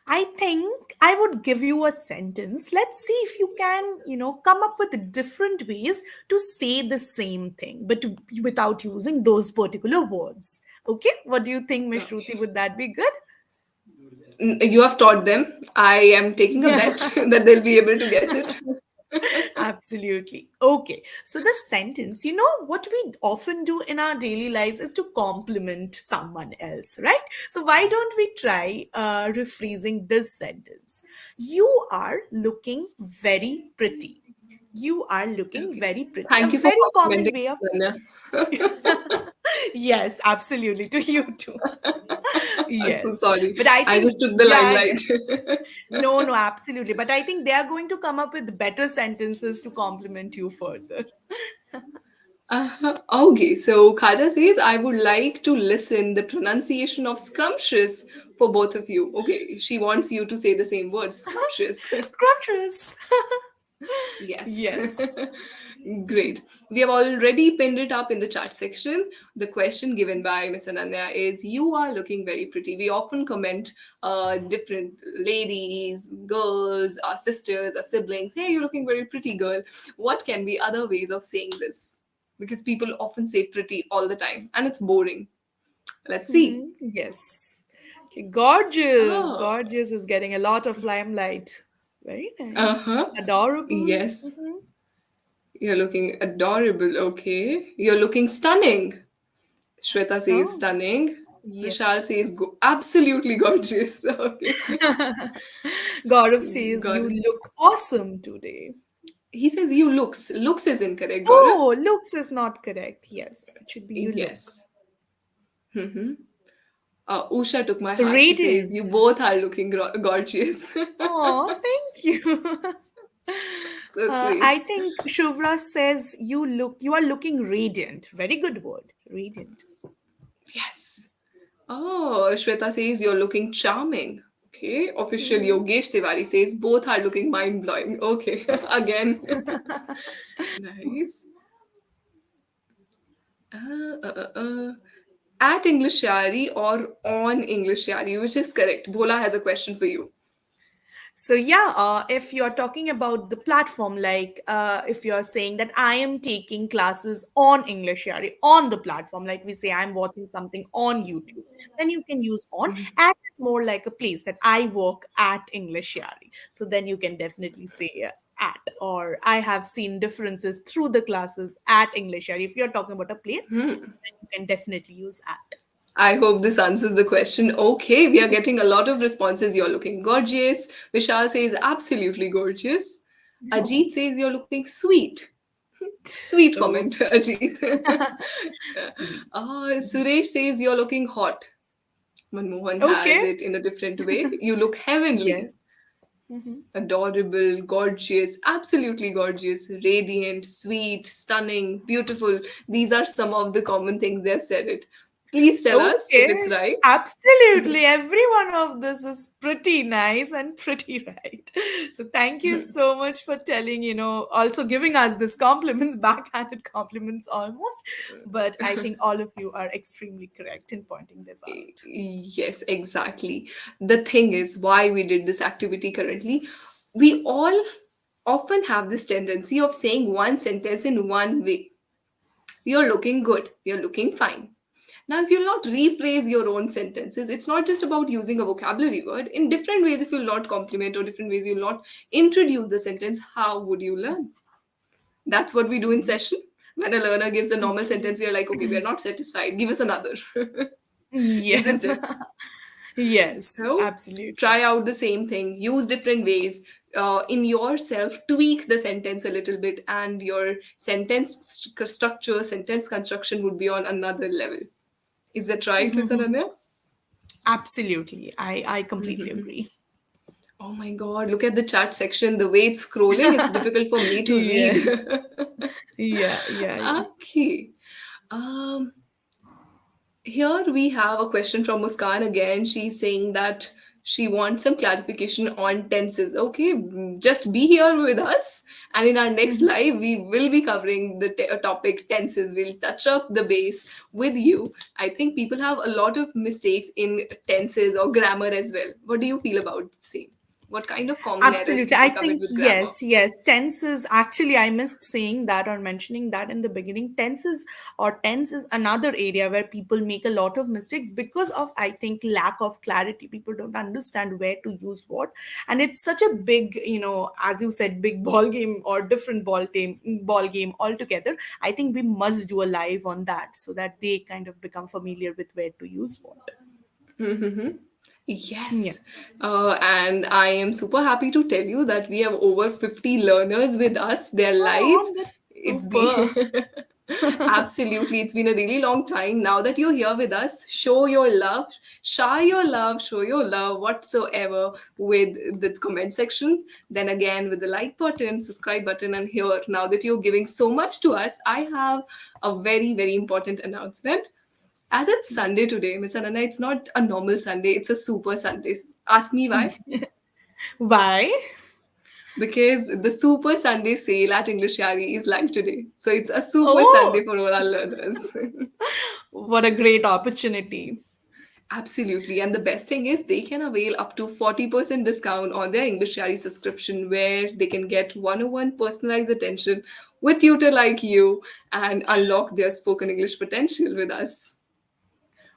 I think I would give you a sentence. Let's see if you can, come up with different ways to say the same thing, but without using those particular words. Okay? What do you think, Miss Shruti? Okay. Would that be good? You have taught them. I am taking a bet that they'll be able to guess it. Absolutely. Okay. So the sentence, what we often do in our daily lives is to compliment someone else, right? So why don't we try rephrasing this sentence? You are looking very pretty. You are looking Okay. very pretty. A Thank you for very common complimenting way of. Ananya. Yes, absolutely. To you too. I'm so Yes. sorry. But I I think, just took the yeah, yeah. limelight. No, no, absolutely. But I think they are going to come up with better sentences to compliment you further. Okay, so Khaja says, I would like to listen the pronunciation of scrumptious for both of you. Okay, she wants you to say the same word, scrumptious. Scrumptious. Yes. Yes. Great. We have already pinned it up in the chat section. The question given by Miss Ananya is, you are looking very pretty. We often comment different ladies, girls, our sisters, our siblings. Hey, you're looking very pretty, girl. What can be other ways of saying this? Because people often say pretty all the time and it's boring. Let's see. Yes. Okay, gorgeous. Oh, Gorgeous is getting a lot of limelight. Very nice. uh-huh. Adorable. Yes. You're looking adorable. Okay. You're looking stunning. Shweta says Oh, stunning. Vishal yes. says absolutely gorgeous. Okay. Gaurav says Got you it. look awesome today. He says you looks. Looks is incorrect, Gaurav. Oh, looks is not correct. Yes, it should be you look. Yes. Usha took my heart. She says Radiant. you both are looking gorgeous. Oh, thank you. So sweet. I think Shuvra says you are looking radiant. Very good word, radiant. Yes. Oh, Shweta says you're looking charming. Okay. Official Mhm. Yogesh Tiwari says both are looking mind blowing. Okay. Again. Nice. At EnglishYaari or on EnglishYaari, which is correct. Bhola has a question for you. So yeah, if you're talking about the platform, like if you're saying that I am taking classes on English Yari on the platform, like we say I'm watching something on YouTube, then you can use on. At is more like a place that I work at English Yari. So then you can definitely say at, or I have seen differences through the classes at English Yari. If you're talking about a place, then you can definitely use at. I hope this answers the question. Okay, we are getting a lot of responses. You're looking gorgeous. Vishal says absolutely gorgeous. Oh, Ajit says you're looking sweet. Sweet oh, comment, Ajit. sweet. Suresh says you're looking hot. Manmohan has Okay. it in a different way. You look heavenly. Yes. Mm-hmm. Adorable, gorgeous, absolutely gorgeous, radiant, sweet, stunning, beautiful. These are some of the common things they have said it. Please tell us if Okay, it's right. absolutely. Every one of this is pretty nice and pretty right. So thank you so much for telling, also giving us this compliments, backhanded compliments almost. But I think all of you are extremely correct in pointing this out. Yes, exactly. The thing is, why we did this activity currently, we all often have this tendency of saying one sentence in one way. You're looking good, you're looking fine. Now, if you'll not rephrase your own sentences, it's not just about using a vocabulary word. In different ways, if you'll not compliment or different ways you'll not introduce the sentence, how would you learn? That's what we do in session. When a learner gives a normal sentence, we are like, okay, we are not satisfied. Give us another. Isn't Yes. it? Yes, So absolutely. try out the same thing, use different ways in yourself, tweak the sentence a little bit, and your structure, sentence construction would be on another level. Is that right, Miss Ananya? Absolutely. I completely agree. Oh my god, look at the chat section. The way it's scrolling, it's difficult for me to read. Yes. Yeah, yeah, yeah. Okay. Um, Here we have a question from Muskan again. She's saying that she wants some clarification on tenses. Okay, just be here with us, and in our next Mhm. live, we will be covering the topic tenses. We'll touch up the base with you. I think people have a lot of mistakes in tenses or grammar as well. What do you feel about the same? What kind of common errors Absolutely. people I commit think, with grammar? yes, yes. Tenses, actually, I missed saying that or mentioning that in the beginning. Tenses or tense is another area where people make a lot of mistakes because of, I think, lack of clarity. People don't understand where to use what. And it's such a big, as you said, big ball game or different ball game altogether. I think we must do a live on that so that they kind of become familiar with where to use what. Yeah. Yes, and I am super happy to tell you that we have over 50 learners with us. They're live. Oh, that's It's super. been absolutely, it's been a really long time. Now that you're here with us, show your love, show your love whatsoever with the comment section. Then again, with the like button, subscribe button, and here, now that you're giving so much to us, I have a very, very important announcement. As it's Sunday today, Miss Anana, it's not a normal Sunday, it's a super Sunday. Ask me why? Why? Because the Super Sunday sale at EnglishYaari is live today. So it's a Super Oh, Sunday for all our learners. what a great opportunity. Absolutely. And the best thing is they can avail up to 40% discount on their EnglishYaari subscription where they can get one-on-one personalized attention with tutor like you and unlock their spoken English potential with us.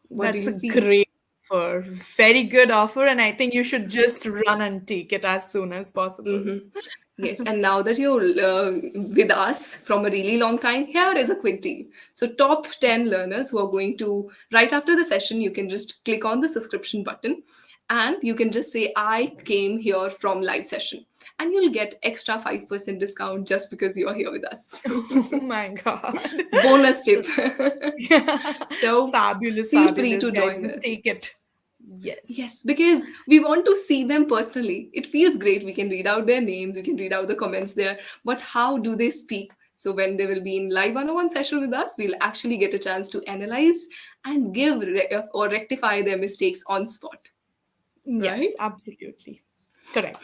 What do That's a you feel? great offer. Very good offer, and I think you should just run and take it as soon as possible. Yes, and now that you're with us from a really long time, here is a quick deal. So, top 10 learners who are going to, right after the session, you can just click on the subscription button and you can just say, I came here from live session. And you'll get extra 5% discount just because you're here with us. Oh my God. Bonus So, tip. yeah. So, Fabulous, feel free fabulous, to guys. join Just us. take it. Yes. Yes, because we want to see them personally. It feels great. We can read out their names, we can read out the comments there, but how do they speak? So, when they will be in live 101 session with us, we'll actually get a chance to analyze and give or rectify their mistakes on spot, Yes, right? absolutely. Correct.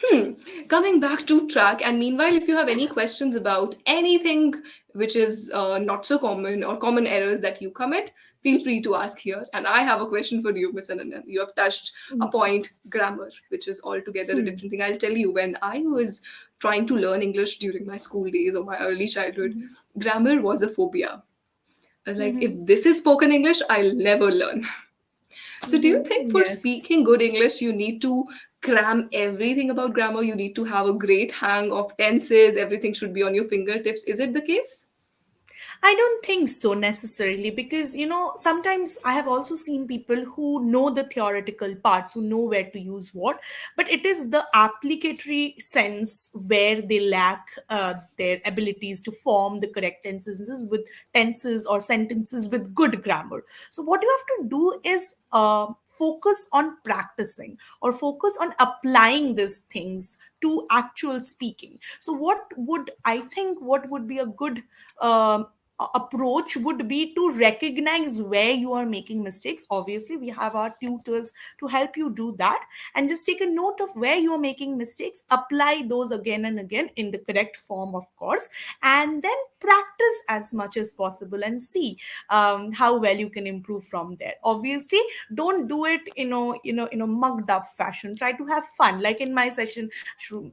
Coming back to track, and meanwhile, if you have any questions about anything which is not so common or common errors that you commit, feel free to ask here. And I have a question for you, Miss Ananya. You have touched a point, grammar, which is altogether a different thing. I'll tell you, when I was trying to learn English during my school days or my early childhood, grammar was a phobia. I was like, if this is spoken English, I'll never learn. So, do you think for Yes. speaking good English, you need to cram everything about grammar? You need to have a great hang of tenses, everything should be on your fingertips. Is it the case? I don't think so necessarily because, sometimes I have also seen people who know the theoretical parts, who know where to use what, but it is the applicatory sense where they lack their abilities to form the correct tenses or sentences with good grammar. So, what you have to do is focus on practicing or focus on applying these things to actual speaking. So what would be a good approach would be to recognize where you are making mistakes. Obviously we have our tutors to help you do that, and just take a note of where you are making mistakes, apply those again and again in the correct form, of course, and then practice as much as possible and see how well you can improve from there. Obviously don't do it in a mugged up fashion. Try to have fun, like in my session.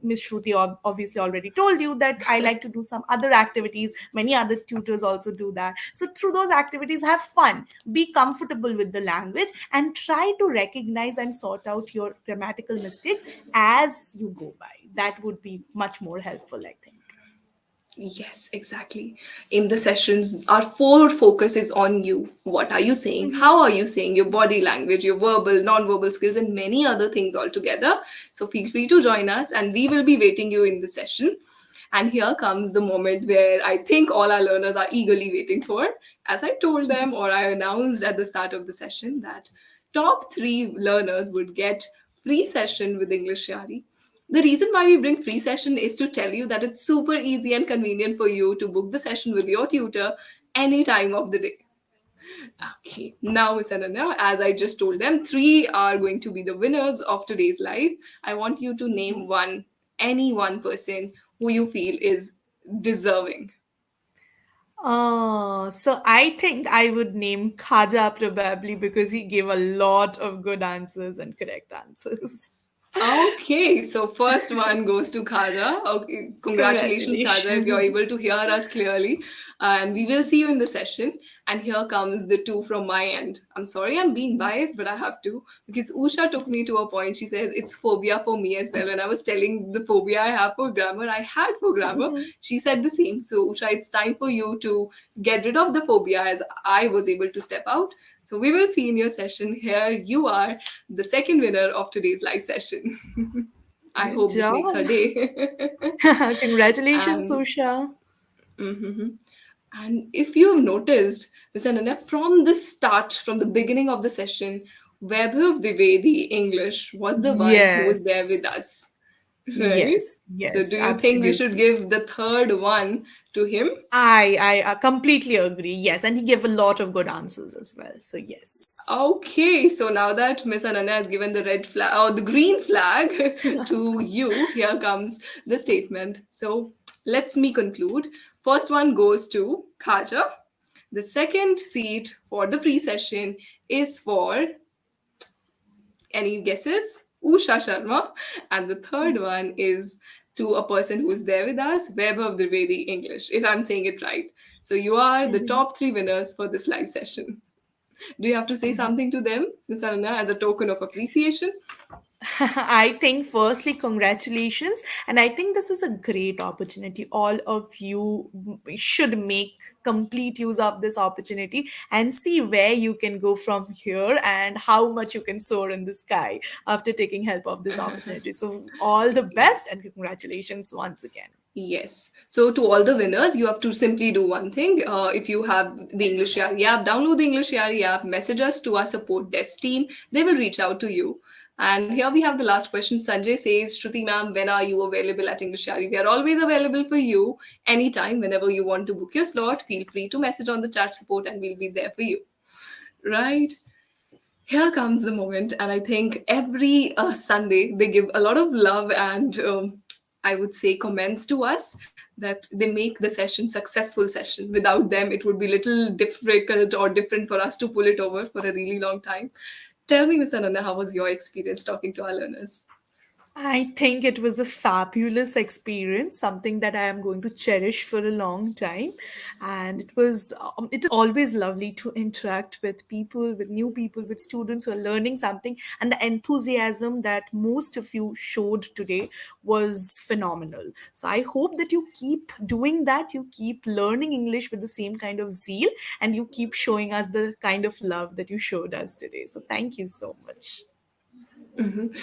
Miss Shruti obviously already told you that I like to do some other activities. Many other tutors also do that. So through those activities, have fun, be comfortable with the language, and try to recognize and sort out your grammatical mistakes as you go by. That would be much more helpful, I think. Yes, exactly. In the sessions, our full focus is on you. What are you saying? Mhm. How are you saying? Your body language, your verbal, non-verbal skills, and many other things altogether. So feel free to join us, and we will be waiting you in the session. And here comes the moment where I think all our learners are eagerly waiting for. As I told them, or I announced at the start of the session, that top three learners would get free session with English Yari. The reason why we bring free session is to tell you that it's super easy and convenient for you to book the session with your tutor any time of the day. Okay, now Miss Ananya, as I just told them, three are going to be the winners of today's live. I want you to name one, any one person who you feel is deserving. So I think I would name Khaja probably because he gave a lot of good answers and correct answers. Okay, so first one goes to Khaja. Okay, congratulations, Khaja, if you're Congratulations. able to hear us clearly. And we will see you in the session. And here comes the two from my end. I'm sorry I'm being biased, but I have to because Usha took me to a point. She says it's phobia for me as well. When I was telling the phobia I have for grammar, I had for grammar. She said the same. So, Usha, it's time for you to get rid of the phobia as I was able to step out. So, we will see in your session. Here you are, the second winner of today's live session. I Good hope this makes her job. day. Congratulations, and Susha. mhm. And if you have noticed, Miss Ananya, from the start, from the beginning of the session, Vaibhav Dwivedi English was the one who was there with Yes. us, right? Yes. So, Yes. do you think we should Absolutely. give the third one to him? I completely agree. Yes, and he gave a lot of good answers as well. So yes. Okay, so now that Miss Ananya has given the red flag or the green flag to you, here comes the statement. So let's me conclude. First one goes to Khaja. The second seat for the free session is for any guesses? Usha Sharma. And the third one is to a person who's there with us, Vaibhav Dwivedi English, if I'm saying it right. So you are the Mhm. top three winners for this live session. Do you have to say something to them, Miss Anna, as a token of appreciation? I think, firstly, congratulations. And I think this is a great opportunity. All of you should make complete use of this opportunity and see where you can go from here and how much you can soar in the sky after taking help of this opportunity. So, all the best and congratulations once again. Yes. So to all the winners, you have to simply do one thing. If you have the English Yari app, download the English Yari app, message us to our support desk team. They will reach out to you. And here we have the last question. Sanjay says, Shruti ma'am, when are you available at English Yari? We are always available for you anytime. Whenever you want to book your slot, feel free to message on the chat support and we'll be there for you. Right? Here comes the moment, and I think every Sunday they give a lot of love and I would say comments to us that they make the session successful session. Without them, it would be little difficult or different for us to pull it over for a really long time. Tell me, Miss Ananda, how was your experience talking to our learners? I think it was a fabulous experience, something that I am going to cherish for a long time. And it is always lovely to interact with people, with new people, with students who are learning something. And the enthusiasm that most of you showed today was phenomenal. So I hope that you keep doing that, you keep learning English with the same kind of zeal, and you keep showing us the kind of love that you showed us today. So thank you so much. Mhm.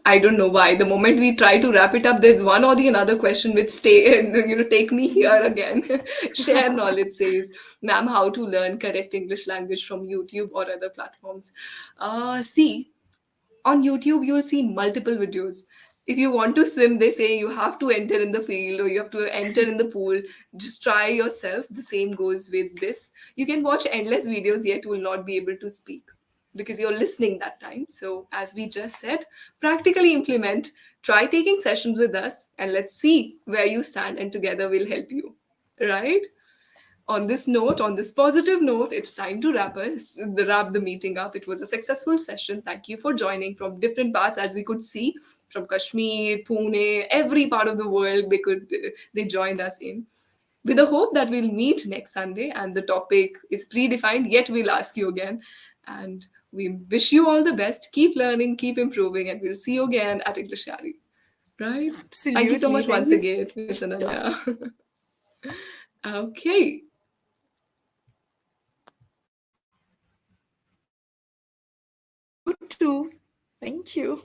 I don't know why. The moment we try to wrap it up, there's one or the another question which stay, take me here again. Share knowledge says, "Ma'am, how to learn correct English language from YouTube or other platforms?" See, on YouTube, you'll see multiple videos. If you want to swim, they say you have to enter in the field or you have to enter in the pool. Just try yourself. The same goes with this. You can watch endless videos, yet will not be able to speak because you're listening that time. So, as we just said, practically implement, try taking sessions with us, and let's see where you stand, and together we'll help you. Right? On this note, on this positive note, it's time to wrap the meeting up. It was a successful session. Thank you for joining from different parts, as we could see from Kashmir, Pune, every part of the world. They joined us in. With the hope that we'll meet next Sunday, and the topic is predefined. Yet we'll ask you again, and we wish you all the best. Keep learning, keep improving, and we'll see you again at EnglishYaari. Right? Thank you so Absolutely. much Thank once you so again, much. Miss Ananya. Okay. You too. Thank you.